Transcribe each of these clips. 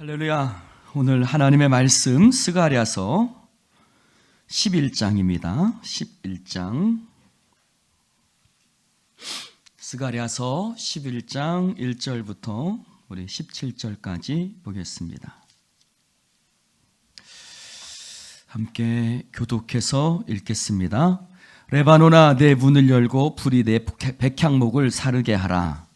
할렐루야. 오늘 하나님의 말씀 스가랴서 11장입니다. 11장. 스가랴서 11장 1절부터 우리 17절까지 보겠습니다. 함께 교독해서 읽겠습니다. 레바논아, 내 문을 열고 불이 내 백향목을 사르게 하라.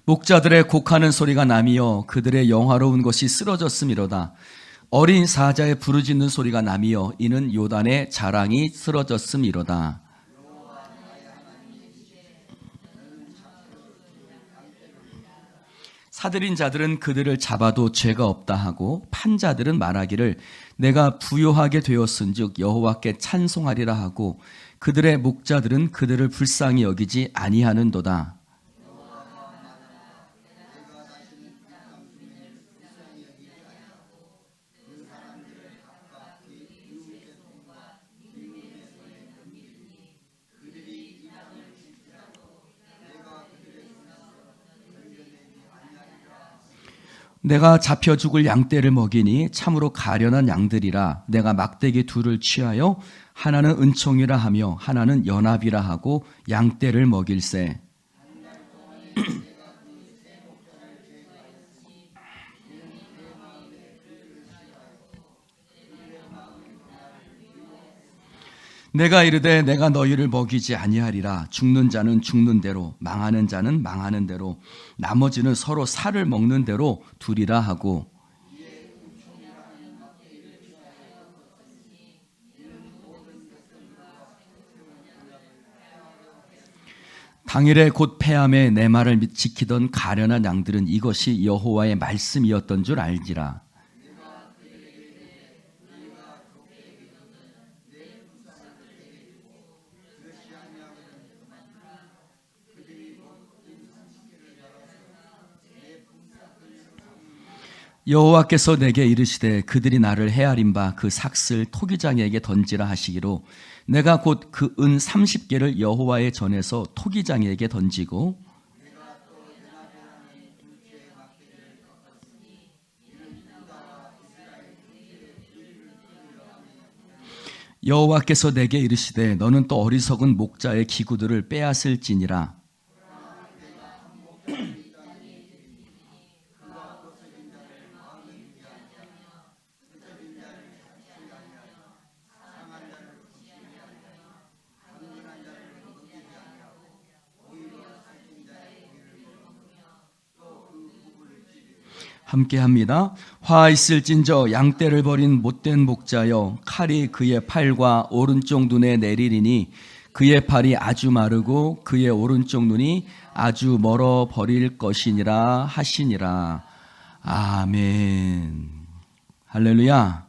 목자들의 곡하는 소리가 나며 그들의 영화로운 것이 쓰러졌음이로다. 어린 사자의 부르짖는 소리가 나며 이는 요단의 자랑이 쓰러졌음이로다. 사들인 자들은 그들을 잡아도 죄가 없다 하고 판자들은 말하기를 내가 부요하게 되었은즉 여호와께 찬송하리라 하고 그들의 목자들은 그들을 불쌍히 여기지 아니하는도다. 내가 잡혀 죽을 양떼를 먹이니 참으로 가련한 양들이라. 내가 막대기 둘을 취하여 하나는 은총이라 하며 하나는 연합이라 하고 양떼를 먹일세. 내가 이르되 내가 너희를 먹이지 아니하리라. 죽는 자는 죽는 대로, 망하는 자는 망하는 대로, 나머지는 서로 살을 먹는 대로 두리라 하고. 당일에 곧 패함에 내 말을 지키던 가련한 양들은 이것이 여호와의 말씀이었던 줄 알지라. 여호와께서 내게 이르시되 그들이 나를 헤아린 바 그 삭슬 토기장에게 던지라 하시기로 내가 곧 그 은 30개를 여호와의 전에서 토기장에게 던지고 여호와께서 내게 이르시되 너는 또 어리석은 목자의 기구들을 빼앗을지니라. 함께합니다. 화 있을진저 양떼를 버린 못된 목자여, 칼이 그의 팔과 오른쪽 눈에 내리리니 그의 팔이 아주 마르고 그의 오른쪽 눈이 아주 멀어 버릴 것이니라 하시니라. 아멘. 할렐루야.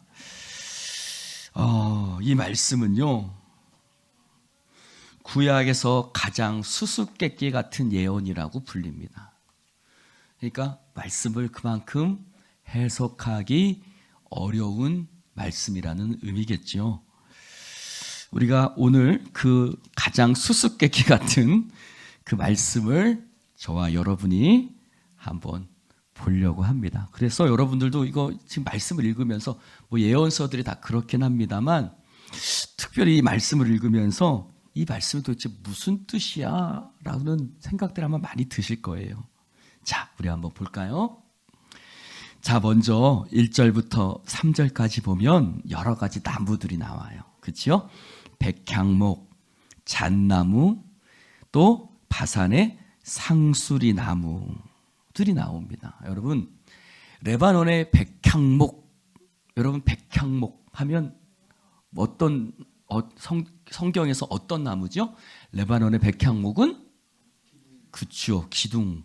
이 말씀은요, 구약에서 가장 수수께끼 같은 예언이라고 불립니다. 그러니까 말씀을 그만큼 해석하기 어려운 말씀이라는 의미겠죠. 우리가 오늘 그 가장 수수께끼 같은 그 말씀을 저와 여러분이 한번 보려고 합니다. 그래서 여러분들도 이거 지금 말씀을 읽으면서 뭐 예언서들이 다 그렇긴 합니다만 특별히 이 말씀을 읽으면서 이 말씀이 도대체 무슨 뜻이야? 라는 생각들 아마 많이 드실 거예요. 자, 우리 한번 볼까요? 자, 먼저 1절부터 3절까지 보면 여러 가지 나무들이 나와요. 그렇죠? 백향목, 잣나무, 또 바산의 상수리 나무들이 나옵니다. 여러분, 레바논의 백향목, 여러분 백향목 하면 어떤 성경에서 어떤 나무죠? 레바논의 백향목은 그쵸, 기둥,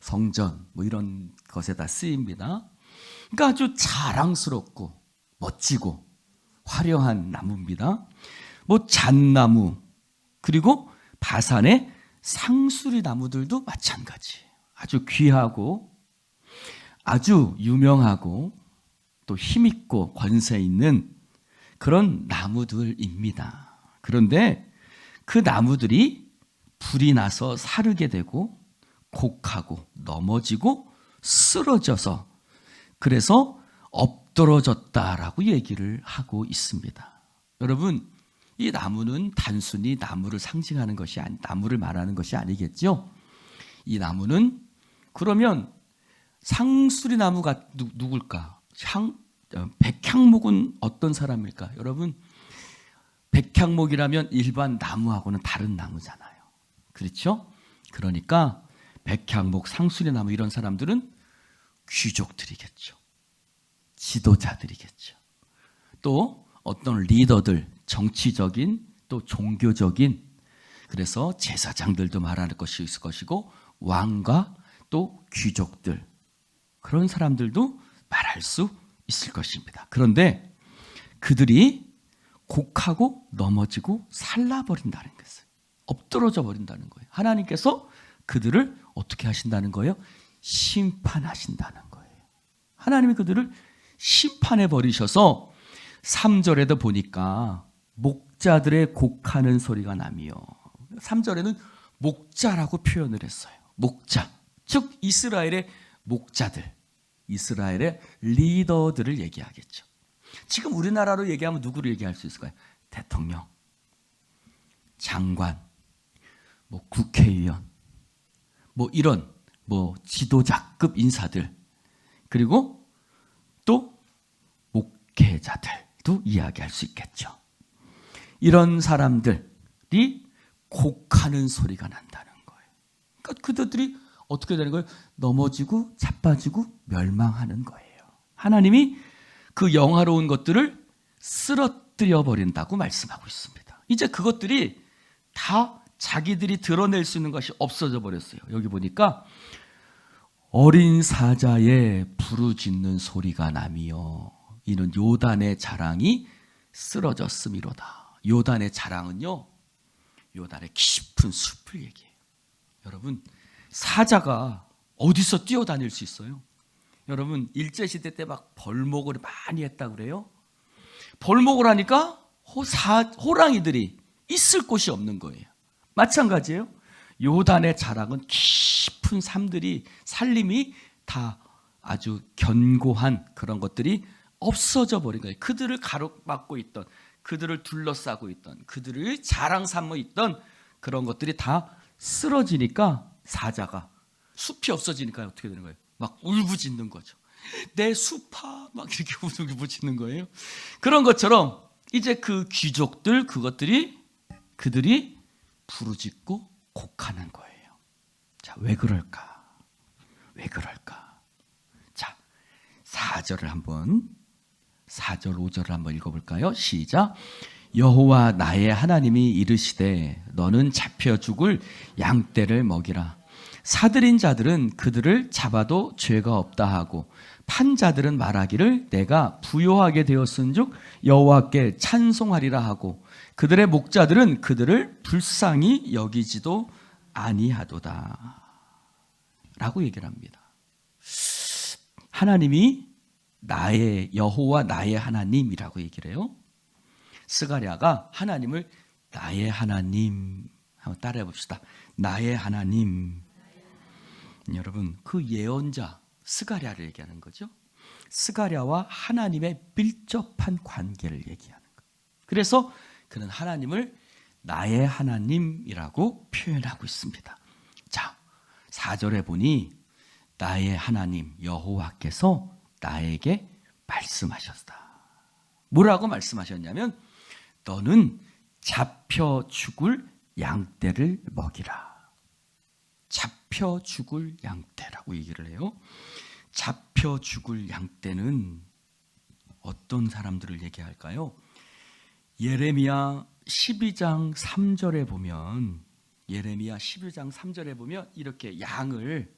성전 이런 것에다 쓰입니다. 그러니까 아주 자랑스럽고 멋지고 화려한 나무입니다. 잣나무 그리고 바산의 상수리 나무들도 마찬가지. 아주 귀하고 아주 유명하고 또 힘있고 권세 있는 그런 나무들입니다. 그런데 그 나무들이 불이 나서 사르게 되고 곡하고 넘어지고 쓰러져서 그래서 엎드러졌다라고 얘기를 하고 있습니다. 여러분, 이 나무는 단순히 나무를 상징하는 것이 나무를 말하는 것이 아니겠죠? 이 나무는 그러면 상수리 나무가 누굴까? 백향목은 어떤 사람일까? 여러분, 백향목이라면 일반 나무하고는 다른 나무잖아요. 그렇죠? 그러니까 백향목, 상수리 나무 이런 사람들은 귀족들이겠죠. 지도자들이겠죠. 또 어떤 리더들, 정치적인 또 종교적인, 그래서 제사장들도 말할 것이 있을 것이고 왕과 또 귀족들, 그런 사람들도 말할 수 있을 것입니다. 그런데 그들이 곡하고 넘어지고 살라버린다는 것을, 엎드러져 버린다는 거예요. 하나님께서 그들을 어떻게 하신다는 거예요? 심판하신다는 거예요. 하나님이 그들을 심판해 버리셔서 3절에도 보니까 목자들의 곡하는 소리가 나며, 3절에는 목자라고 표현을 했어요. 목자, 즉 이스라엘의 목자들, 이스라엘의 리더들을 얘기하겠죠. 지금 우리나라로 얘기하면 누구를 얘기할 수 있을까요? 대통령, 장관, 국회의원, 이런 지도자급 인사들, 그리고 또 목회자들도 이야기할 수 있겠죠. 이런 사람들이 곡하는 소리가 난다는 거예요. 그러니까 그들이 어떻게 되는 거예요? 넘어지고 자빠지고 멸망하는 거예요. 하나님이 그 영화로운 것들을 쓰러뜨려 버린다고 말씀하고 있습니다. 이제 그것들이 다 자기들이 드러낼 수 있는 것이 없어져 버렸어요. 여기 보니까 어린 사자의 부르짖는 소리가 나며 이는 요단의 자랑이 쓰러졌음이로다. 요단의 자랑은요, 요단의 깊은 숲을 얘기해요. 여러분, 사자가 어디서 뛰어다닐 수 있어요? 여러분, 일제시대 때 막 벌목을 많이 했다 그래요. 벌목을 하니까 호랑이들이 있을 곳이 없는 거예요. 마찬가지예요. 요단의 자락은 깊은 산림이 다 아주 견고한 그런 것들이 없어져 버린 거예요. 그들을 가로막고 있던, 그들을 둘러싸고 있던, 그들을 자랑 삼고 있던 그런 것들이 다 쓰러지니까 사자가, 숲이 없어지니까 어떻게 되는 거예요? 막 울부짖는 거죠. 내 숲아, 막 이렇게 울부짖는 거예요. 그런 것처럼 이제 그 귀족들, 그들이 부르짖고 곡하는 거예요. 자, 왜 그럴까? 왜 그럴까? 자, 4절, 5절을 한번 읽어볼까요? 시작. 여호와 나의 하나님이 이르시되 너는 잡혀 죽을 양떼를 먹이라. 사들인 자들은 그들을 잡아도 죄가 없다 하고 판 자들은 말하기를 내가 부요하게 되었은즉 여호와께 찬송하리라 하고 그들의 목자들은 그들을 불쌍히 여기지도 아니하도다 라고 얘기를 합니다. 하나님이 나의 여호와 나의 하나님이라고 얘기를 해요. 스가랴가 하나님을 나의 하나님, 한번 따라해 봅시다. 나의 하나님. 여러분, 그 예언자 스가랴를 얘기하는 거죠. 스가랴와 하나님의 밀접한 관계를 얘기하는 거예요. 그래서 그는 하나님을 나의 하나님이라고 표현하고 있습니다. 자, 4절에 보니 나의 하나님 여호와께서 나에게 말씀하셨다. 뭐라고 말씀하셨냐면 너는 잡혀 죽을 양떼를 먹이라. 잡혀 죽을 양떼라고 얘기를 해요. 잡혀 죽을 양떼는 어떤 사람들을 얘기할까요? 예레미야 12장 3절에 보면, 예레미야 12장 3절에 보면 이렇게 양을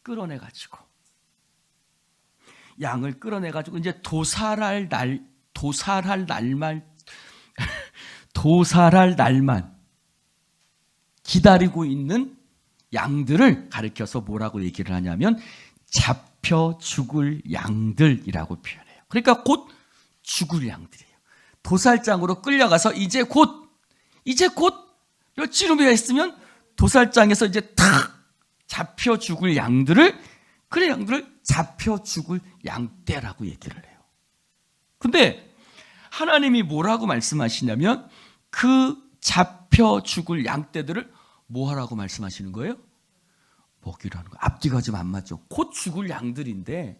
끌어내가지고 이제 도살할 날만 기다리고 있는 양들을 가리켜서 뭐라고 얘기를 하냐면 잡혀 죽을 양들이라고 표현해요. 그러니까 곧 죽을 양들이에요. 도살장으로 끌려가서 이제 곧 찌르미가 있으면 도살장에서 이제 탁 잡혀 죽을 양들을 잡혀 죽을 양떼라고 얘기를 해요. 근데 하나님이 뭐라고 말씀하시냐면 그 잡혀 죽을 양떼들을 뭐 하라고 말씀하시는 거예요? 먹이라는 거예요. 앞뒤가 좀 안 맞죠. 곧 죽을 양들인데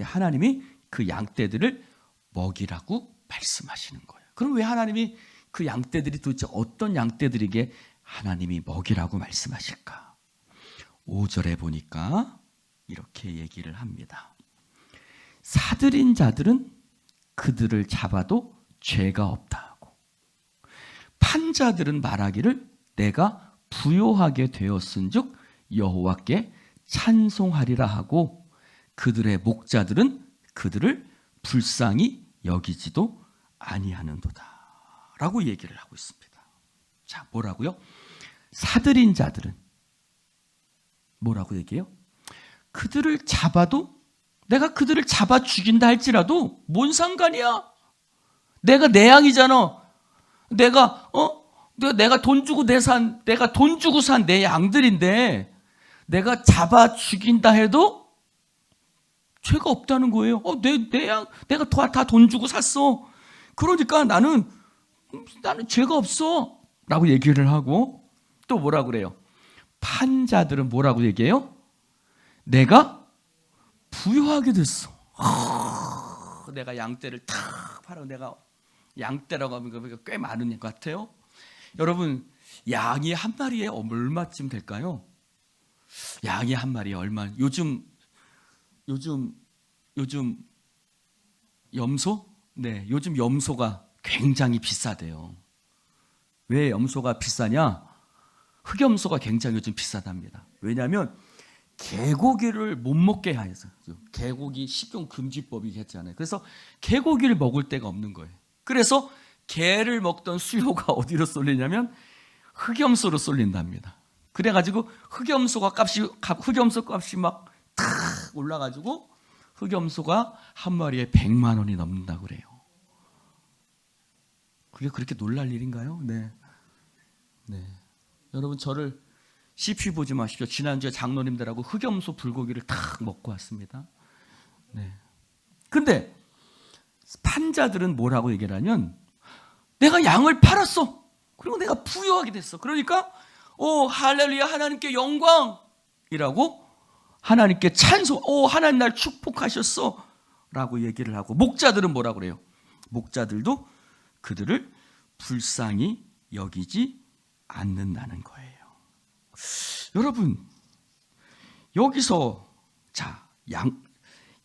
하나님이 그 양떼들을 먹이라고 말씀하시는 거예요. 그럼 왜 하나님이 그 양떼들이 도대체 어떤 양떼들에게 하나님이 먹이라고 말씀하실까? 5절에 보니까 이렇게 얘기를 합니다. 사들인 자들은 그들을 잡아도 죄가 없다 하고, 판 자들은 말하기를 내가 부요하게 되었은즉 여호와께 찬송하리라 하고, 그들의 목자들은 그들을 불쌍히 여기지도 아니하는도다 라고 얘기를 하고 있습니다. 자, 뭐라고요? 사들인 자들은 뭐라고 얘기해요? 그들을 잡아도, 내가 그들을 잡아 죽인다 할지라도 뭔 상관이야? 내가 내 양이잖아. 내가 돈 주고 내가 돈 주고 산 내 양들인데 내가 잡아 죽인다 해도 죄가 없다는 거예요. 내 양 내가 다 돈 주고 샀어. 그러니까 나는 죄가 없어 라고 얘기를 하고, 또 뭐라고 그래요? 판자들은 뭐라고 얘기해요? 내가 부유하게 됐어. 내가 양떼를 탁 팔아. 내가 양떼라고 하면 꽤 많은 것 같아요. 여러분, 양이 한 마리에 얼마쯤 될까요? 양이 한 마리에 얼마? 요즘 염소? 네, 요즘 염소가 굉장히 비싸대요. 왜 염소가 비싸냐? 흑염소가 굉장히 요즘 비싸답니다. 왜냐하면 개고기를 못 먹게 해서, 개고기 식용 금지법이 했잖아요. 그래서 개고기를 먹을 데가 없는 거예요. 그래서 개를 먹던 수요가 어디로 쏠리냐면 흑염소로 쏠린답니다. 그래가지고 흑염소 값이 막 탁 올라가지고 흑염소가 한 마리에 100만 원이 넘는다고 그래요. 그게 그렇게 놀랄 일인가요? 네. 여러분, 저를 CP 보지 마십시오. 지난주에 장로님들하고 흑염소 불고기를 탁 먹고 왔습니다. 네. 근데 판자들은 뭐라고 얘기를 하냐면 내가 양을 팔았어. 그리고 내가 부유하게 됐어. 그러니까 할렐루야, 하나님께 영광이라고, 하나님께 찬송, 하나님 날 축복하셨어 라고 얘기를 하고, 목자들은 뭐라고 그래요? 목자들도 그들을 불쌍히 여기지 않는다는 거예요. 여러분, 여기서 자,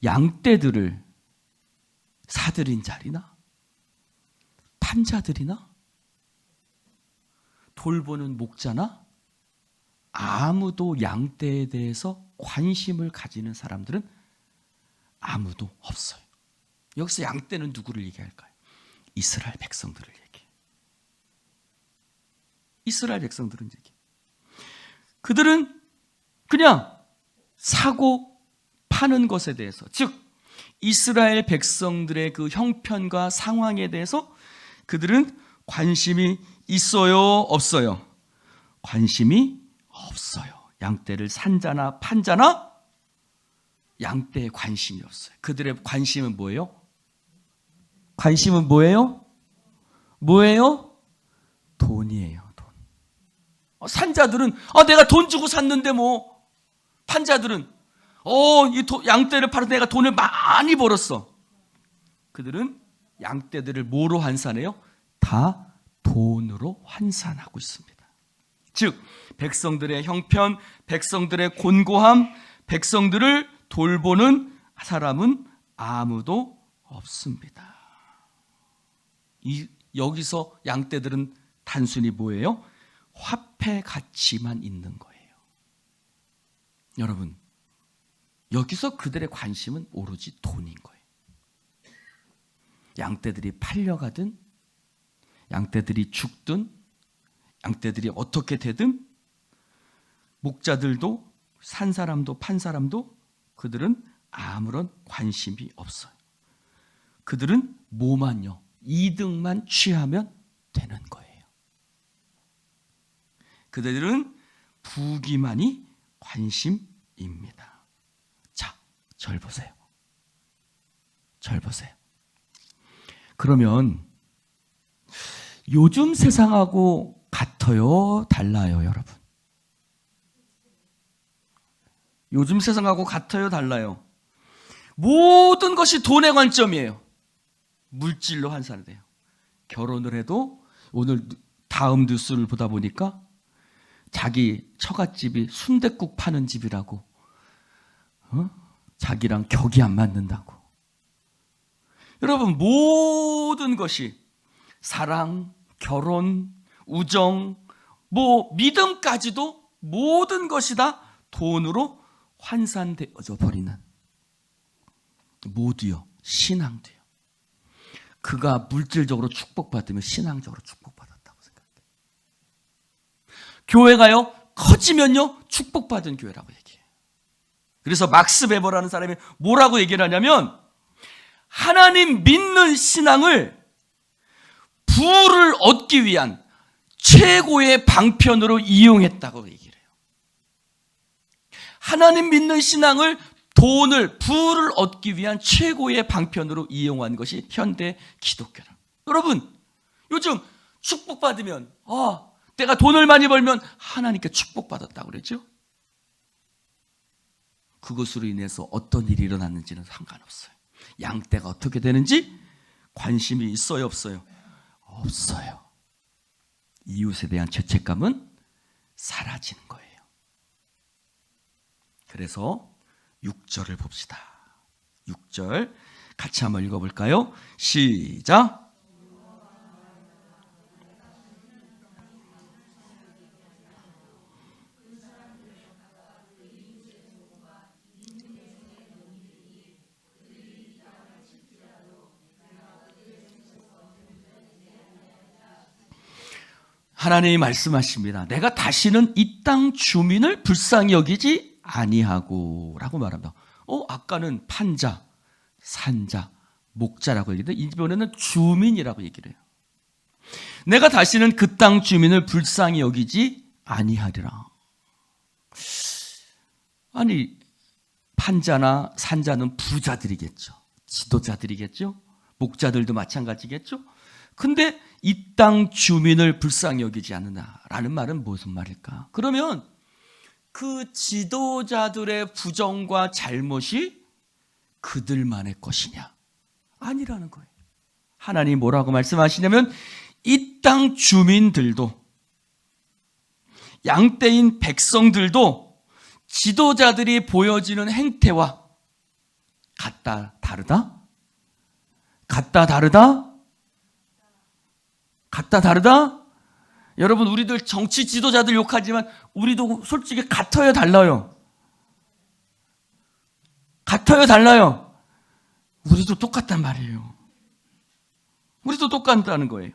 양떼들을 사들인 자리나 판자들이나 돌보는 목자나 아무도 양떼에 대해서 관심을 가지는 사람들은 아무도 없어요. 여기서 양떼는 누구를 얘기할까요? 이스라엘 백성들을 얘기해요. 이스라엘 백성들은 얘기해요. 그들은 그냥 사고 파는 것에 대해서, 즉 이스라엘 백성들의 그 형편과 상황에 대해서 그들은 관심이 있어요, 없어요? 관심이 없어요. 양떼를 산자나 판자나 양떼에 관심이 없어요. 그들의 관심은 뭐예요? 관심은 뭐예요? 돈이에요. 산자들은 내가 돈 주고 샀는데 뭐. 판자들은 양떼를 팔아서 내가 돈을 많이 벌었어. 그들은 양떼들을 뭐로 환산해요? 다 돈으로 환산하고 있습니다. 즉 백성들의 형편, 백성들의 곤고함, 백성들을 돌보는 사람은 아무도 없습니다. 여기서 양떼들은 단순히 뭐예요? 화폐 가치만 있는 거예요. 여러분, 여기서 그들의 관심은 오로지 돈인 거예요. 양떼들이 팔려가든, 양떼들이 죽든, 양떼들이 어떻게 되든, 목자들도 산 사람도 판 사람도 그들은 아무런 관심이 없어요. 그들은 뭐만요? 이득만 취하면 되는 거예요. 그들은 부귀만이 관심입니다. 자, 절 보세요. 절 보세요. 그러면 요즘 세상하고 같아요? 달라요, 여러분? 요즘 세상하고 같아요? 달라요? 모든 것이 돈의 관점이에요. 물질로 환산이 돼요. 결혼을 해도 오늘 다음 뉴스를 보다 보니까 자기 처갓집이 순댓국 파는 집이라고, 자기랑 격이 안 맞는다고. 여러분, 모든 것이 사랑, 결혼, 우정, 믿음까지도 모든 것이 다 돈으로 환산되어져 버리는, 모두요, 신앙도요. 그가 물질적으로 축복받으면 신앙적으로 축복받았다고 생각해요. 교회가요, 커지면요, 축복받은 교회라고 얘기해요. 그래서 막스 베버라는 사람이 뭐라고 얘기를 하냐면, 하나님 믿는 신앙을 부를 얻기 위한 최고의 방편으로 이용했다고 얘기를 해요. 하나님 믿는 신앙을 부를 얻기 위한 최고의 방편으로 이용한 것이 현대 기독교라. 여러분, 요즘 축복받으면, 내가 돈을 많이 벌면 하나님께 축복받았다고 그러죠? 그것으로 인해서 어떤 일이 일어났는지는 상관없어요. 양떼가 어떻게 되는지 관심이 있어요, 없어요? 없어요. 이웃에 대한 죄책감은 사라지는 거예요. 그래서 6절을 봅시다. 6절 같이 한번 읽어볼까요? 시작. 하나님이 말씀하십니다. 내가 다시는 이 땅 주민을 불쌍히 여기지 아니하고 라고 말합니다. 아까는 판자, 산자, 목자라고 얘기했는데 이번에는 주민이라고 얘기를 해요. 내가 다시는 그 땅 주민을 불쌍히 여기지 아니하리라. 아니, 판자나 산자는 부자들이겠죠. 지도자들이겠죠. 목자들도 마찬가지겠죠. 근데 이 땅 주민을 불쌍히 여기지 않느냐라는 말은 무슨 말일까? 그러면 그 지도자들의 부정과 잘못이 그들만의 것이냐? 아니라는 거예요. 하나님이 뭐라고 말씀하시냐면 이 땅 주민들도, 양떼인 백성들도 지도자들이 보여지는 행태와 같다 다르다? 같다 다르다? 같다 다르다? 여러분, 우리들 정치 지도자들 욕하지만 우리도 솔직히 같아요, 달라요? 같아요, 달라요? 우리도 똑같단 말이에요. 우리도 똑같다는 거예요.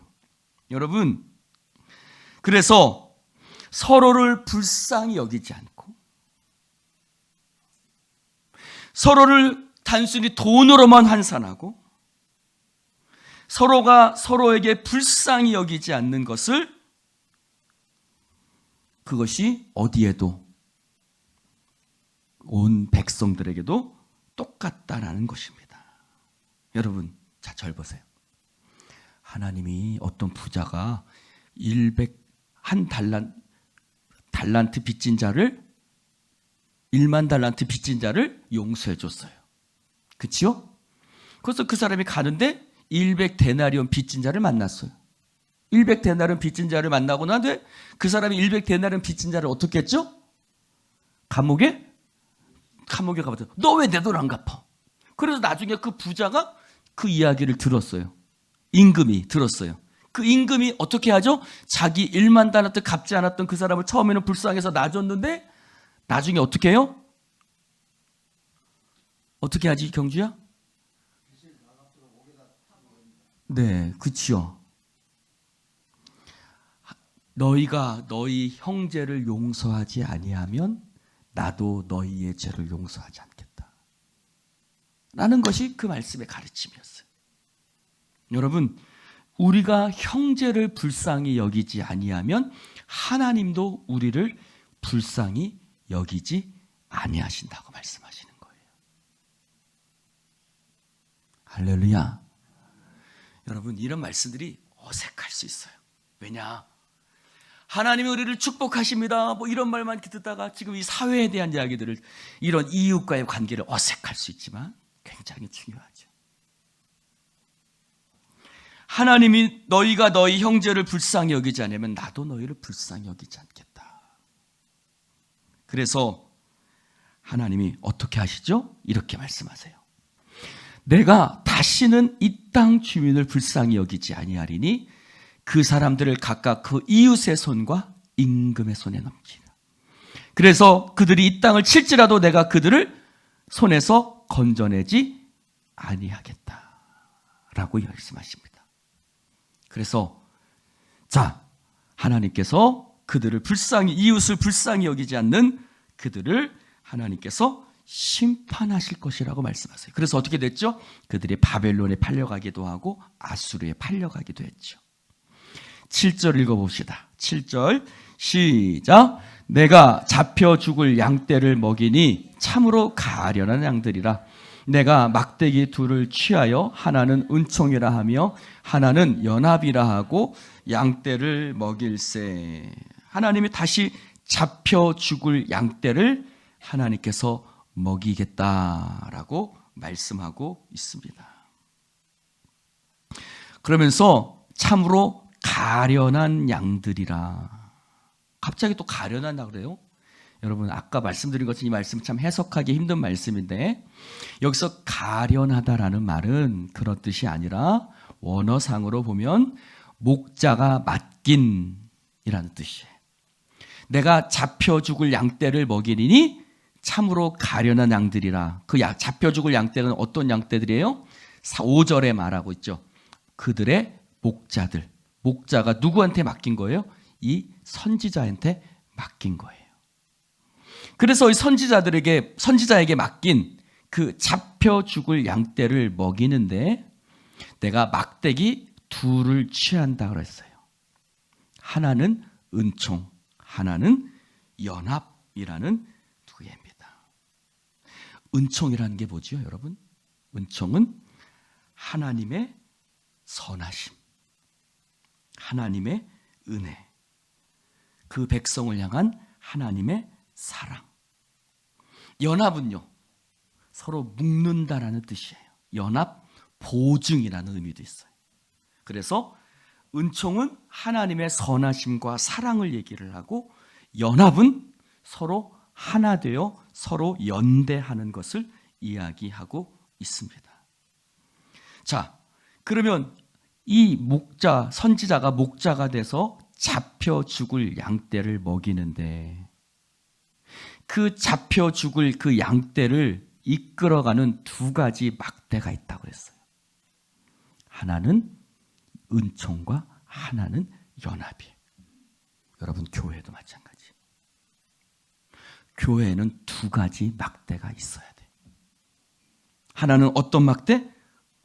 여러분, 그래서 서로를 불쌍히 여기지 않고 서로를 단순히 돈으로만 환산하고 서로가 서로에게 불쌍히 여기지 않는 것을, 그것이 어디에도, 온 백성들에게도 똑같다라는 것입니다. 여러분, 자, 절 보세요. 하나님이 어떤 부자가 한 달란트 빚진 자를, 1만 달란트 빚진 자를 용서해 줬어요. 그치요? 그래서 그 사람이 가는데 100데나리온 빚진 자를 만났어요. 100데나리온 빚진 자를 만나고 나는데 그 사람이 100데나리온 빚진 자를 어떻게 했죠? 감옥에 가버렸어요. 너 왜 내 돈 안 갚아? 그래서 나중에 그 부자가 그 이야기를 들었어요. 임금이 들었어요. 그 임금이 어떻게 하죠? 자기 1만 달란트 갚지 않았던 그 사람을 처음에는 불쌍해서 놔줬는데 나중에 어떻게 해요? 어떻게 하지, 경주야? 네, 그치요. 너희가 너희 형제를 용서하지 아니하면 나도 너희의 죄를 용서하지 않겠다 라는 것이 그 말씀의 가르침이었어요. 여러분, 우리가 형제를 불쌍히 여기지 아니하면 하나님도 우리를 불쌍히 여기지 아니하신다고 말씀하시는 거예요. 할렐루야. 여러분, 이런 말씀들이 어색할 수 있어요. 왜냐? 하나님이 우리를 축복하십니다 뭐 이런 말만 듣다가 지금 이 사회에 대한 이야기들을, 이런 이웃과의 관계를 어색할 수 있지만 굉장히 중요하죠. 하나님이 너희가 너희 형제를 불쌍히 여기지 않으면 나도 너희를 불쌍히 여기지 않겠다. 그래서 하나님이 어떻게 하시죠? 이렇게 말씀하세요. 내가 다시는 이 땅 주민을 불쌍히 여기지 아니하리니 그 사람들을 각각 그 이웃의 손과 임금의 손에 넘기라. 그래서 그들이 이 땅을 칠지라도 내가 그들을 손에서 건져내지 아니하겠다라고 말씀하십니다. 그래서 자, 하나님께서 그들을 불쌍히, 이웃을 불쌍히 여기지 않는 그들을 하나님께서 심판하실 것이라고 말씀하세요. 그래서 어떻게 됐죠? 그들이 바벨론에 팔려가기도 하고 아수르에 팔려가기도 했죠. 7절 읽어봅시다. 7절 시작. 내가 잡혀 죽을 양떼를 먹이니 참으로 가련한 양들이라. 내가 막대기 둘을 취하여 하나는 은총이라 하며 하나는 연합이라 하고 양떼를 먹일세. 하나님이 다시 잡혀 죽을 양떼를 하나님께서 먹이겠다라고 말씀하고 있습니다. 그러면서 참으로 가련한 양들이라. 갑자기 또 가련하다 그래요? 여러분, 아까 말씀드린 것처럼 이 말씀 참 해석하기 힘든 말씀인데, 여기서 가련하다라는 말은 그런 뜻이 아니라 원어상으로 보면 목자가 맡긴이라는 뜻이에요. 내가 잡혀 죽을 양떼를 먹이니 참으로 가련한 양들이라. 그 잡혀 죽을 양떼는 어떤 양떼들이에요? 5절에 말하고 있죠. 그들의 목자들. 목자가 누구한테 맡긴 거예요? 이 선지자한테 맡긴 거예요. 그래서 이 선지자에게 맡긴 그 잡혀 죽을 양떼를 먹이는데 내가 막대기 둘을 취한다 그랬어요. 하나는 은총, 하나는 연합이라는 두 개입니다. 은총이라는 게 뭐죠, 여러분? 은총은 하나님의 선하심, 하나님의 은혜, 그 백성을 향한 하나님의 사랑. 연합은요, 서로 묶는다라는 뜻이에요. 연합, 보증이라는 의미도 있어요. 그래서 은총은 하나님의 선하심과 사랑을 얘기를 하고, 연합은 서로 하나 되어 서로 연대하는 것을 이야기하고 있습니다. 자, 그러면 이 목자, 선지자가 목자가 돼서 잡혀 죽을 양떼를 먹이는데, 그 잡혀 죽을 그 양떼를 이끌어가는 두 가지 막대가 있다고 그랬어요. 하나는 은총과 하나는 연합이에요. 여러분, 교회도 마찬가지. 교회에는 두 가지 막대가 있어야 돼요. 하나는 어떤 막대?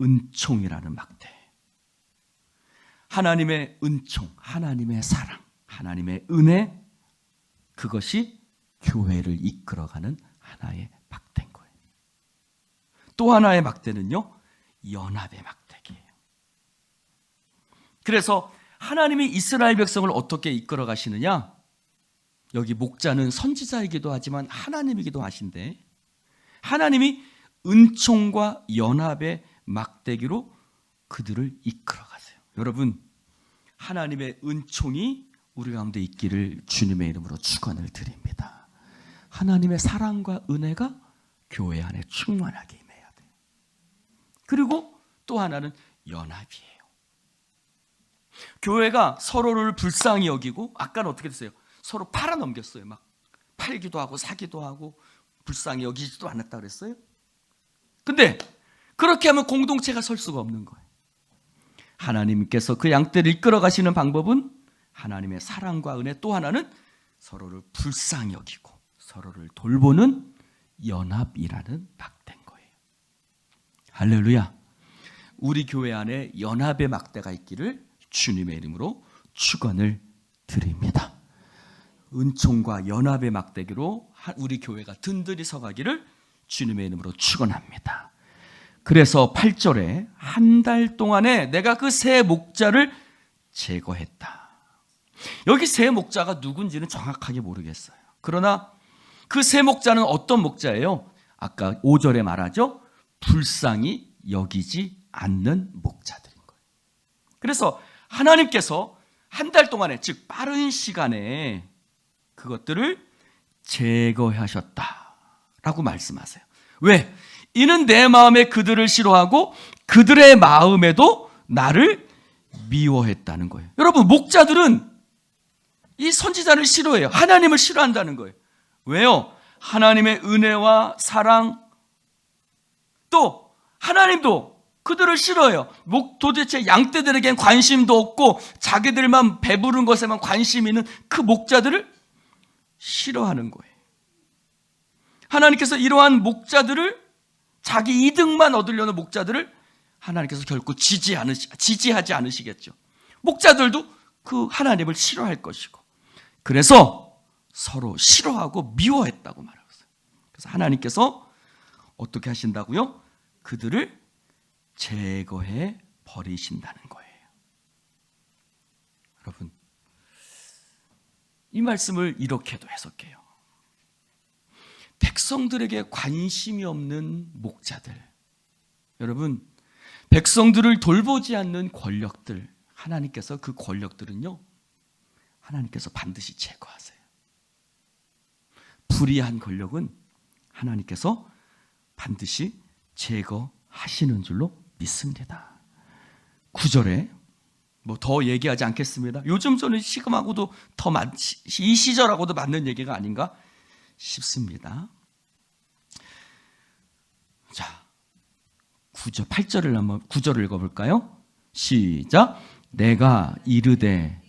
은총이라는 막대. 하나님의 은총, 하나님의 사랑, 하나님의 은혜, 그것이 교회를 이끌어가는 하나의 막대인 거예요. 또 하나의 막대는요, 연합의 막대기예요. 그래서 하나님이 이스라엘 백성을 어떻게 이끌어 가시느냐? 여기 목자는 선지자이기도 하지만 하나님이기도 하신데, 하나님이 은총과 연합의 막대기로 그들을 이끌어 가세요. 여러분, 하나님의 은총이 우리 가운데 있기를 주님의 이름으로 축원을 드립니다. 하나님의 사랑과 은혜가 교회 안에 충만하게 임해야 돼요. 그리고 또 하나는 연합이에요. 교회가 서로를 불쌍히 여기고, 아까는 어떻게 됐어요? 서로 팔아넘겼어요. 막 팔기도 하고 사기도 하고 불쌍히 여기지도 않았다 그랬어요. 근데 그렇게 하면 공동체가 설 수가 없는 거예요. 하나님께서 그 양떼를 이끌어 가시는 방법은 하나님의 사랑과 은혜, 또 하나는 서로를 불쌍히 여기고 서로를 돌보는 연합이라는 막대인 거예요. 할렐루야. 우리 교회 안에 연합의 막대가 있기를 주님의 이름으로 축원을 드립니다. 은총과 연합의 막대기로 우리 교회가 든든히 서가기를 주님의 이름으로 축원합니다. 그래서 8절에 한 달 동안에 내가 그 세 목자를 제거했다. 여기 세 목자가 누군지는 정확하게 모르겠어요. 그러나 그 세 목자는 어떤 목자예요? 아까 5절에 말하죠. 불쌍히 여기지 않는 목자들인 거예요. 그래서 하나님께서 한 달 동안에, 즉 빠른 시간에 그것들을 제거하셨다라고 말씀하세요. 왜? 이는 내 마음에 그들을 싫어하고 그들의 마음에도 나를 미워했다는 거예요. 여러분, 목자들은 이 선지자를 싫어해요. 하나님을 싫어한다는 거예요. 왜요? 하나님의 은혜와 사랑, 또 하나님도 그들을 싫어해요. 도대체 양떼들에겐 관심도 없고 자기들만 배부른 것에만 관심이 있는 그 목자들을 싫어하는 거예요. 하나님께서 이러한 목자들을, 자기 이득만 얻으려는 목자들을 하나님께서 결코 지지하지 않으시겠죠. 목자들도 그 하나님을 싫어할 것이고, 그래서 서로 싫어하고 미워했다고 말하고 있어요. 그래서 하나님께서 어떻게 하신다고요? 그들을 제거해 버리신다는 거예요. 여러분, 이 말씀을 이렇게도 해석해요. 백성들에게 관심이 없는 목자들, 여러분, 백성들을 돌보지 않는 권력들, 하나님께서 그 권력들은요, 하나님께서 반드시 제거하세요. 불의한 권력은 하나님께서 반드시 제거하시는 줄로 믿습니다. 9절에 뭐 더 얘기하지 않겠습니다. 요즘 저는 지금하고도 이 시절하고도 맞는 얘기가 아닌가 싶습니다. 자, 9절을 읽어볼까요? 시작. 내가 이르되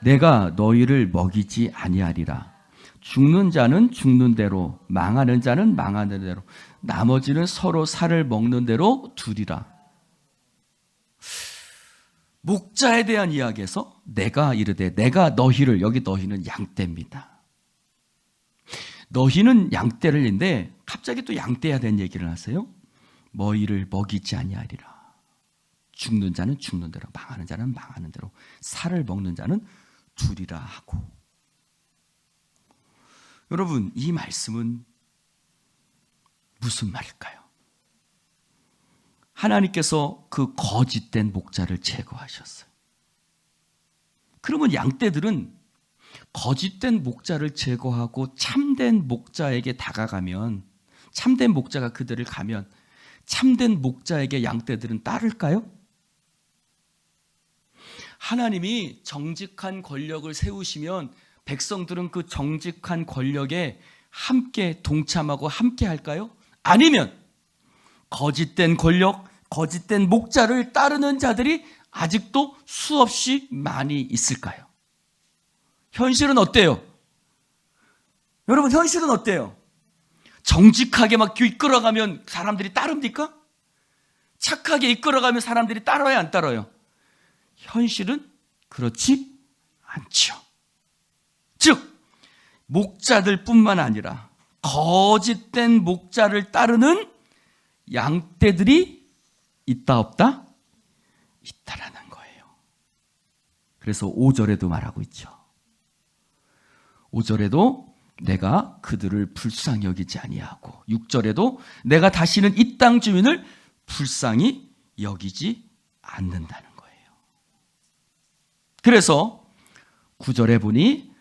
내가 너희를 먹이지 아니하리라. 죽는 자는 죽는 대로, 망하는 자는 망하는 대로, 나머지는 서로 살을 먹는 대로 두리라. 목자에 대한 이야기에서 내가 이르되, 내가 너희를, 여기 너희는 양떼입니다. 너희는 양떼를인데 갑자기 또 양떼야 된 얘기를 하세요. 너희를 먹이지 아니하리라. 죽는 자는 죽는 대로, 망하는 자는 망하는 대로, 살을 먹는 자는 두리라 하고. 여러분, 이 말씀은 무슨 말일까요? 하나님께서 그 거짓된 목자를 제거하셨어요. 그러면 양떼들은 거짓된 목자를 제거하고 참된 목자에게 다가가면, 참된 목자가 그들을 가면 참된 목자에게 양떼들은 따를까요? 하나님이 정직한 권력을 세우시면 백성들은 그 정직한 권력에 함께 동참하고 함께 할까요? 아니면 거짓된 권력, 거짓된 목자를 따르는 자들이 아직도 수없이 많이 있을까요? 현실은 어때요? 여러분, 현실은 어때요? 정직하게 막 이끌어가면 사람들이 따릅니까? 착하게 이끌어가면 사람들이 따라요, 안 따라요? 현실은 그렇지 않죠. 즉, 목자들뿐만 아니라 거짓된 목자를 따르는 양떼들이 있다 없다? 있다라는 거예요. 그래서 5절에도 말하고 있죠. 5절에도 내가 그들을 불쌍히 여기지 아니하고, 6절에도 내가 다시는 이 땅 주민을 불쌍히 여기지 않는다는 거예요. 그래서 9절에 보니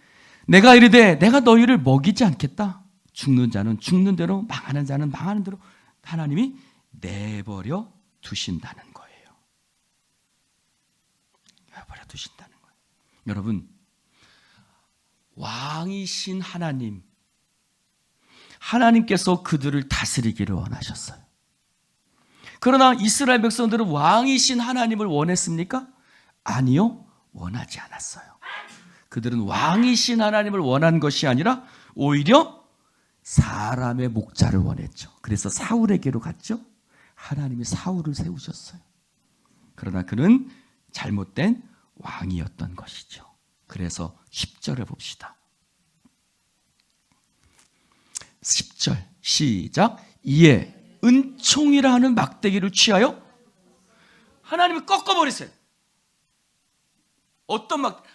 내가 이르되 내가 너희를 먹이지 않겠다. 죽는 자는 죽는 대로, 망하는 자는 망하는 대로 하나님이 내버려 두신다는 거예요. 내버려 두신다는 거예요. 여러분, 왕이신 하나님께서 그들을 다스리기를 원하셨어요. 그러나 이스라엘 백성들은 왕이신 하나님을 원했습니까? 아니요, 원하지 않았어요. 그들은 왕이신 하나님을 원한 것이 아니라 오히려 사람의 목자를 원했죠. 그래서 사울에게로 갔죠. 하나님이 사울을 세우셨어요. 그러나 그는 잘못된 왕이었던 것이죠. 그래서 10절을 봅시다. 10절 시작. 이에 은총이라 하는 막대기를 취하여 하나님이 꺾어버리세요.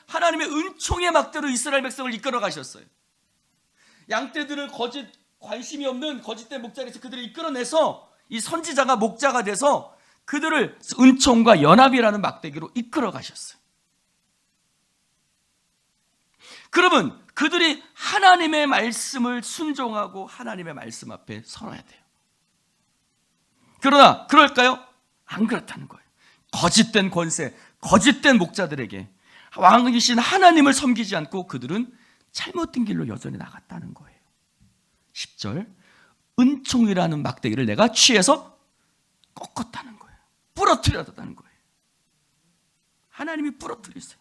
하나님의 은총의 막대로 이스라엘 백성을 이끌어 가셨어요. 양떼들을 관심이 없는 거짓된 목자에서 그들을 이끌어내서 이 선지자가 목자가 돼서 그들을 은총과 연합이라는 막대기로 이끌어 가셨어요. 그러면 그들이 하나님의 말씀을 순종하고 하나님의 말씀 앞에 서야 돼요. 그러나 그럴까요? 안 그렇다는 거예요. 거짓된 권세, 거짓된 목자들에게 왕이신 하나님을 섬기지 않고 그들은 잘못된 길로 여전히 나갔다는 거예요. 10절 은총이라는 막대기를 내가 취해서 꺾었다는 거예요. 부러뜨렸다는 거예요. 하나님이 부러뜨렸어요.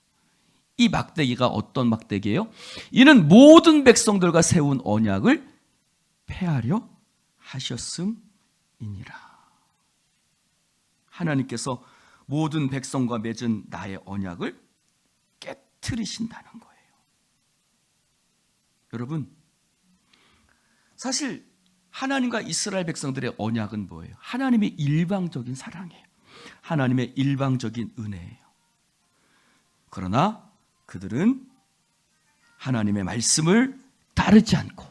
이 막대기가 어떤 막대기예요? 이는 모든 백성들과 세운 언약을 폐하려 하셨음이니라. 하나님께서 모든 백성과 맺은 나의 언약을 깨트리신다는 거예요. 여러분, 사실 하나님과 이스라엘 백성들의 언약은 뭐예요? 하나님의 일방적인 사랑이에요. 하나님의 일방적인 은혜예요. 그러나 그들은 하나님의 말씀을 따르지 않고,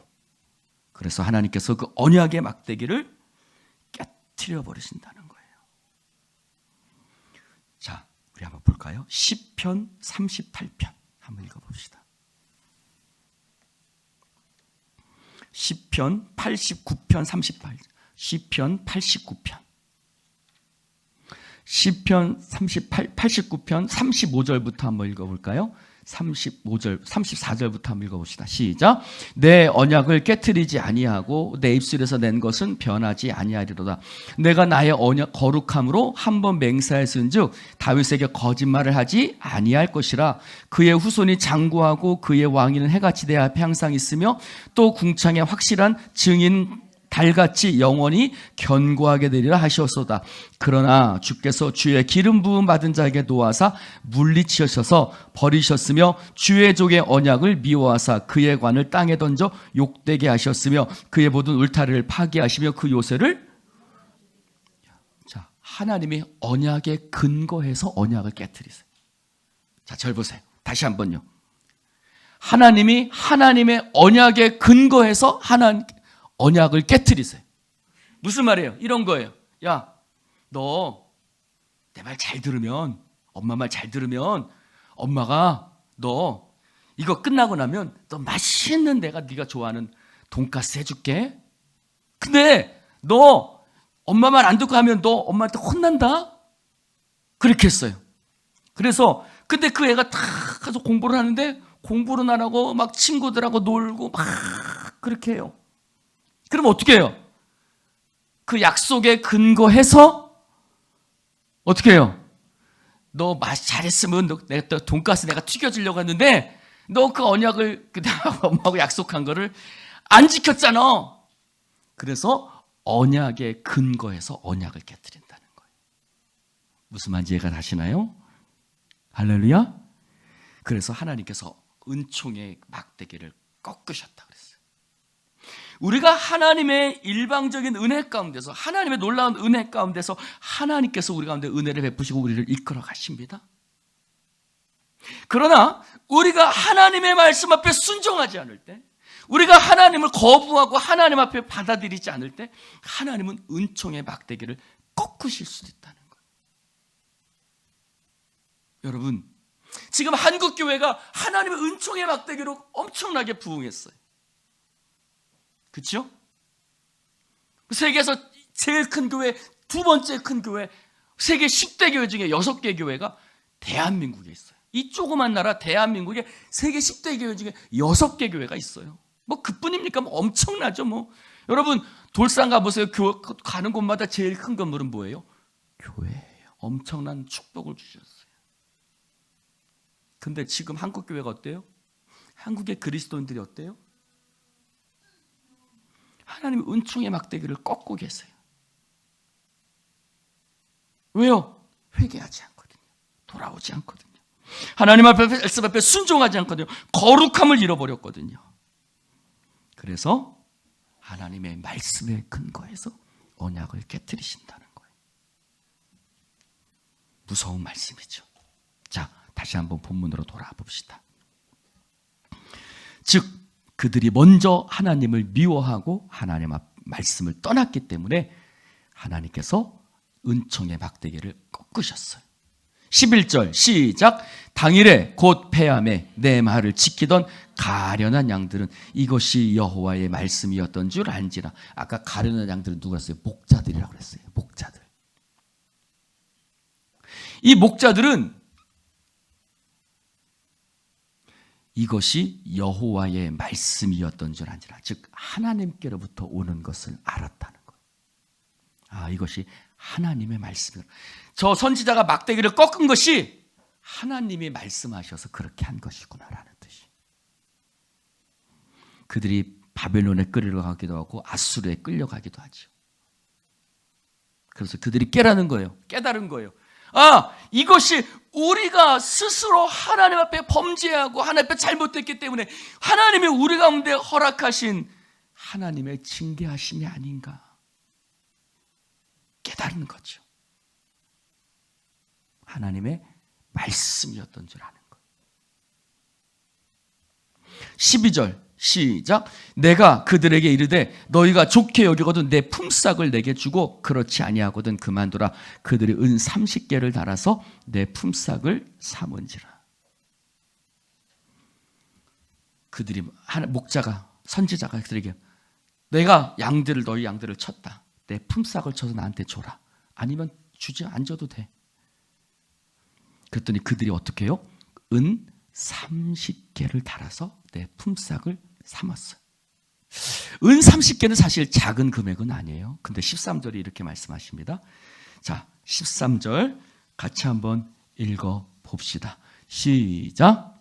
그래서 하나님께서 그 언약의 막대기를 깨트려 버리신다는 거예요. 자, 우리 한번 볼까요? 시편 38편 한번 읽어봅시다. 시편 89편 38, 시편 89편, 시편 89편 35절부터 한번 읽어볼까요? 34절부터 한번 읽어봅시다. 시작. 내 언약을 깨트리지 아니하고 내 입술에서 낸 것은 변하지 아니하리로다. 내가 나의 언약 거룩함으로 한번 맹세했은즉 다윗에게 거짓말을 하지 아니할 것이라. 그의 후손이 장구하고 그의 왕위는 해같이 내 앞에 항상 있으며 또 궁창에 확실한 증인 달같이 영원히 견고하게 되리라 하시었소다. 그러나 주께서 주의 기름 부음 받은 자에게 노하사 물리치셔서 버리셨으며 주의 족의 언약을 미워하사 그의 관을 땅에 던져 욕되게 하셨으며 그의 모든 울타리를 파괴하시며 그 요새를, 자, 하나님이 언약에 근거해서 언약을 깨트리세요. 자, 절 보세요. 다시 한번요. 하나님이 하나님의 언약에 근거해서 언약을 깨트리세요. 무슨 말이에요? 이런 거예요. 야, 너 내 말 잘 들으면, 엄마 말 잘 들으면 엄마가 너 이거 끝나고 나면 너 맛있는 네가 좋아하는 돈가스 해줄게. 근데 너 엄마 말 안 듣고 하면 너 엄마한테 혼난다? 그렇게 했어요. 그래서 근데 그 애가 다 가서 공부를 하는데 공부는 안 하고 막 친구들하고 놀고 막 그렇게 해요. 그럼 어떻게 해요? 그 약속에 근거해서 어떻게 해요? 너 맛 잘했으면 내가 돈가스 내가 튀겨주려고 했는데 너 그 언약을 엄마하고 약속한 거를 안 지켰잖아. 그래서 언약에 근거해서 언약을 깨트린다는 거예요. 무슨 말인지 이해가 가시나요? 할렐루야. 그래서 하나님께서 은총의 막대기를 꺾으셨다 그랬어요. 우리가 하나님의 일방적인 은혜 가운데서, 하나님의 놀라운 은혜 가운데서 하나님께서 우리 가운데 은혜를 베푸시고 우리를 이끌어 가십니다. 그러나 우리가 하나님의 말씀 앞에 순종하지 않을 때, 우리가 하나님을 거부하고 하나님 앞에 받아들이지 않을 때 하나님은 은총의 막대기를 꺾으실 수도 있다는 거예요. 여러분, 지금 한국교회가 하나님의 은총의 막대기로 엄청나게 부흥했어요. 그렇죠? 세계에서 제일 큰 교회, 두 번째 큰 교회, 세계 10대 교회 중에 6개 교회가 대한민국에 있어요. 이 조그만 나라 대한민국에 세계 10대 교회 중에 6개 교회가 있어요. 뭐 그뿐입니까? 뭐 엄청나죠. 뭐 여러분 돌산 가보세요. 가는 곳마다 제일 큰 건물은 뭐예요? 교회예요. 엄청난 축복을 주셨어요. 근데 지금 한국 교회가 어때요? 한국의 그리스도인들이 어때요? 하나님이 은총의 막대기를 꺾고 계세요. 왜요? 회개하지 않거든요. 돌아오지 않거든요. 하나님 앞에, 말씀 앞에 순종하지 않거든요. 거룩함을 잃어버렸거든요. 그래서 하나님의 말씀에 근거해서 언약을 깨트리신다는 거예요. 무서운 말씀이죠. 자, 다시 한번 본문으로 돌아와 봅시다. 즉 그들이 먼저 하나님을 미워하고 하나님 앞 말씀을 떠났기 때문에 하나님께서 은총의 막대기를 꺾으셨어요. 11절 시작. 당일에 곧 패함에 내 말을 지키던 가련한 양들은 이것이 여호와의 말씀이었던 줄 안지라. 아까 가련한 양들은 누구였어요? 목자들이라고 그랬어요. 목자들. 이 목자들은 이것이 여호와의 말씀이었던 줄 안지라. 즉 하나님께로부터 오는 것을 알았다는 거예요. 아, 이것이 하나님의 말씀이다. 저 선지자가 막대기를 꺾은 것이 하나님이 말씀하셔서 그렇게 한 것이구나라는 뜻이. 그들이 바벨론에 끌려가기도 하고 아수르에 끌려가기도 하죠. 그래서 그들이 깨달은 거예요. 아, 이것이 우리가 스스로 하나님 앞에 범죄하고 하나님 앞에 잘못됐기 때문에 하나님이 우리 가운데 허락하신 하나님의 징계하심이 아닌가 깨달은 거죠. 하나님의 말씀이었던 줄 아는 거예요. 12절 시작. 내가 그들에게 이르되 너희가 좋게 여기거든 내 품삯을 내게 주고 그렇지 아니하거든 그만두라. 그들이 은 30개를 달아서 내 품삯을 삼은지라. 그들이 목자가 선지자가 그들에게 내가 너희 양들을 쳤다. 내 품삯을 쳐서 나한테 줘라. 아니면 주지 안 줘도 돼. 그랬더니 그들이 어떻게 해요? 은 30개를 달아서 내 품삯을 삼았어요. 은 30개는 사실 작은 금액은 아니에요. 근데 13절이 이렇게 말씀하십니다. 자, 13절 같이 한번 읽어 봅시다. 시작.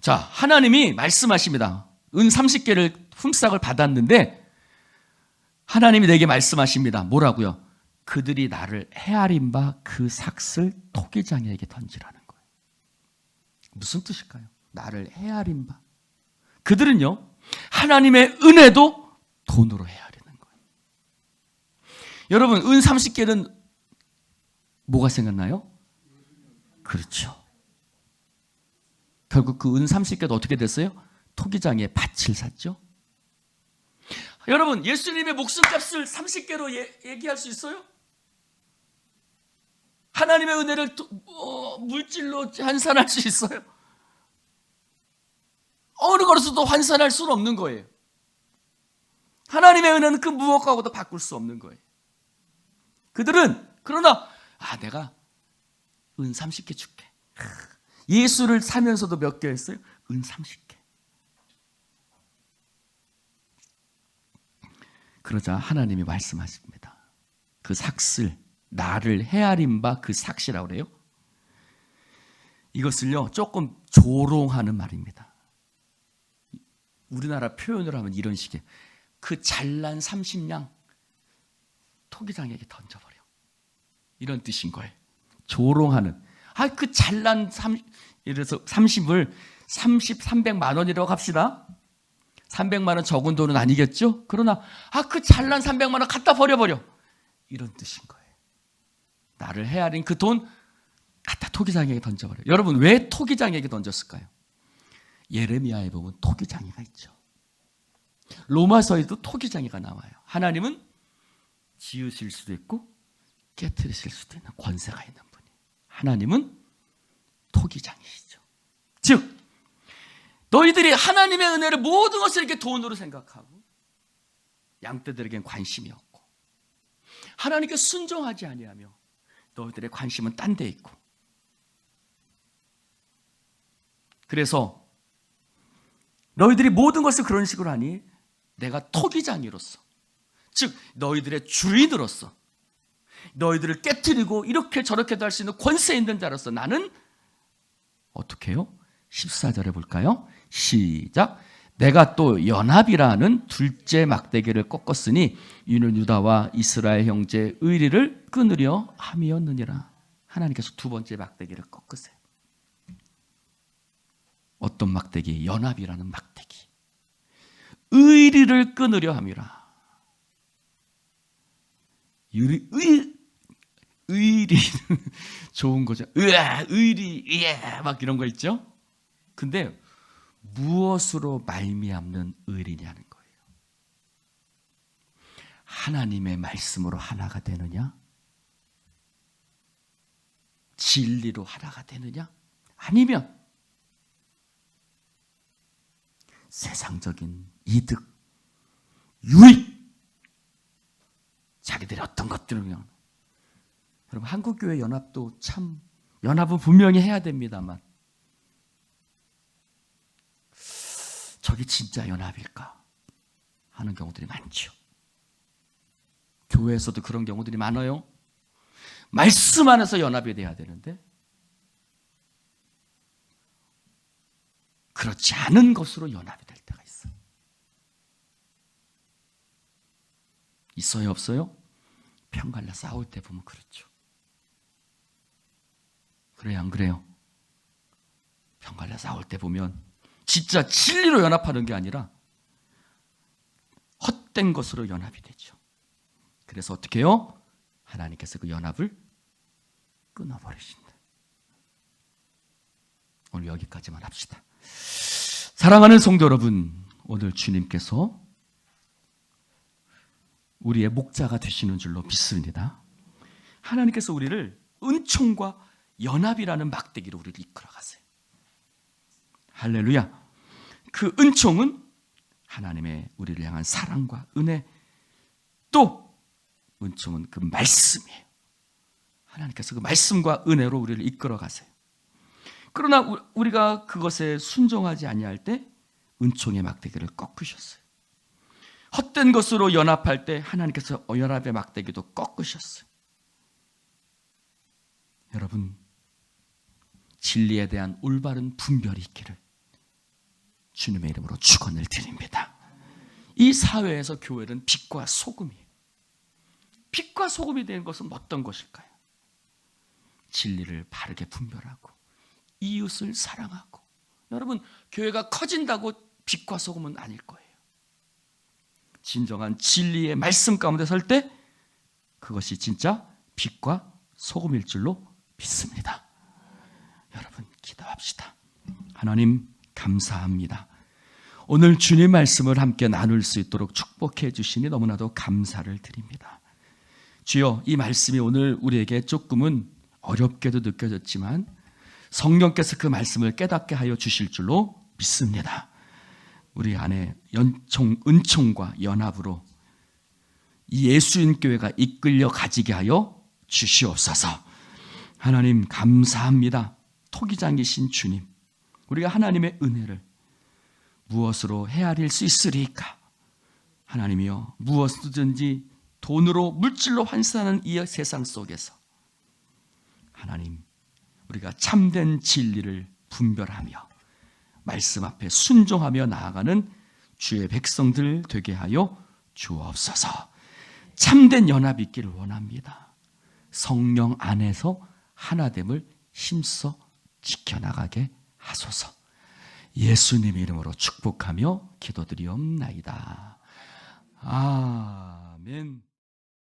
자, 하나님이 말씀하십니다. 은 30개를 품삯을 받았는데 하나님이 내게 말씀하십니다. 뭐라고요? 그들이 나를 헤아린 바 그 삭을 토기장에게 던지라는 거예요. 무슨 뜻일까요? 나를 헤아린 바. 그들은요, 하나님의 은혜도 돈으로 헤아리는 거예요. 여러분, 은 30개는 뭐가 생각나요? 그렇죠. 결국 그 은 30개도 어떻게 됐어요? 토기장에 밭을 샀죠. 여러분, 예수님의 목숨값을 30개로 얘기할 수 있어요? 하나님의 은혜를 물질로 환산할 수 있어요? 어느 것으로도 환산할 수는 없는 거예요. 하나님의 은혜는 그 무엇과도 바꿀 수 없는 거예요. 그들은 그러나 내가 은 30개 줄게. 예수를 사면서도 몇 개 했어요? 은 30개. 그러자 하나님이 말씀하십니다. 그 삭슬, 나를 헤아린 바 그 삭시라고 그래요. 이것을요 조금 조롱하는 말입니다. 우리나라 표현으로 하면 이런 식이에요. 그 잘난 30냥 토기장에게 던져버려. 이런 뜻인 거예요. 조롱하는. 그 잘난 이래서 30을 300만 원이라고 합시다. 300만 원 적은 돈은 아니겠죠? 그러나 그 잘난 300만 원 갖다 버려버려. 이런 뜻인 거예요. 나를 헤아린 그 돈 갖다 토기장에게 던져버려. 여러분, 왜 토기장에게 던졌을까요? 예레미야에 보면 토기장이가 있죠. 로마서에도 토기장이가 나와요. 하나님은 지으실 수도 있고 깨트리실 수도 있는 권세가 있는 분이. 하나님은 토기장이시죠. 즉 너희들이 하나님의 은혜를 모든 것을 이렇게 돈으로 생각하고 양떼들에겐 관심이 없고 하나님께 순종하지 아니하며 너희들의 관심은 딴 데 있고, 그래서 너희들이 모든 것을 그런 식으로 하니 내가 토기장이로서 즉 너희들의 주인으로서, 너희들을 깨트리고 이렇게 저렇게도 할 수 있는 권세 있는 자로서 나는 어떻게 해요? 14절에 볼까요? 시작. 내가 또 연합이라는 둘째 막대기를 꺾었으니 이는 유다와 이스라엘 형제의 의리를 끊으려 함이었느니라. 하나님께서 두 번째 막대기를 꺾으세요. 어떤 막대기? 연합이라는 막대기. 의리를 끊으려 함이라. 의리 좋은 거죠. 의리, 막 이런 거 있죠. 근데 무엇으로 말미암는 의리냐는 거예요. 하나님의 말씀으로 하나가 되느냐? 진리로 하나가 되느냐? 아니면 세상적인 이득, 유익, 자기들이 어떤 것들을 위한. 여러분, 한국교회 연합도 참, 연합은 분명히 해야 됩니다만 저게 진짜 연합일까 하는 경우들이 많죠. 교회에서도 그런 경우들이 많아요. 말씀 안에서 연합이 돼야 되는데 그렇지 않은 것으로 연합이 될 때가 있어요. 있어요, 없어요? 편갈라 싸울 때 보면 그렇죠. 그래요, 안 그래요? 편갈라 싸울 때 보면 진짜 진리로 연합하는 게 아니라 헛된 것으로 연합이 되죠. 그래서 어떻게 해요? 하나님께서 그 연합을 끊어버리신다. 오늘 여기까지만 합시다. 사랑하는 성도 여러분, 오늘 주님께서 우리의 목자가 되시는 줄로 믿습니다. 하나님께서 우리를 은총과 연합이라는 막대기로 우리를 이끌어 가세요. 할렐루야. 그 은총은 하나님의 우리를 향한 사랑과 은혜, 또 은총은 그 말씀이에요. 하나님께서 그 말씀과 은혜로 우리를 이끌어 가세요. 그러나 우리가 그것에 순종하지 아니할 때 은총의 막대기를 꺾으셨어요. 헛된 것으로 연합할 때 하나님께서 연합의 막대기도 꺾으셨어요. 여러분, 진리에 대한 올바른 분별이 있기를 주님의 이름으로 축원을 드립니다. 이 사회에서 교회는 빛과 소금이에요. 빛과 소금이 되는 것은 어떤 것일까요? 진리를 바르게 분별하고 이웃을 사랑하고. 여러분, 교회가 커진다고 빛과 소금은 아닐 거예요. 진정한 진리의 말씀 가운데 설 때 그것이 진짜 빛과 소금일 줄로 믿습니다. 여러분, 기도합시다. 하나님, 감사합니다. 오늘 주님 말씀을 함께 나눌 수 있도록 축복해 주시니 너무나도 감사를 드립니다. 주여, 이 말씀이 오늘 우리에게 조금은 어렵게도 느껴졌지만 성령께서 그 말씀을 깨닫게 하여 주실 줄로 믿습니다. 우리 안에 은총과 연합으로 이 예수인 교회가 이끌려 가지게 하여 주시옵소서. 하나님, 감사합니다. 토기장이신 주님, 우리가 하나님의 은혜를 무엇으로 헤아릴 수 있으리까? 하나님이여, 무엇이든지 돈으로 물질로 환산하는 이 세상 속에서 하나님, 우리가 참된 진리를 분별하며 말씀 앞에 순종하며 나아가는 주의 백성들 되게 하여 주옵소서. 참된 연합이 있기를 원합니다. 성령 안에서 하나됨을 힘써 지켜나가게 하소서. 예수님 이름으로 축복하며 기도드리옵나이다. 아멘.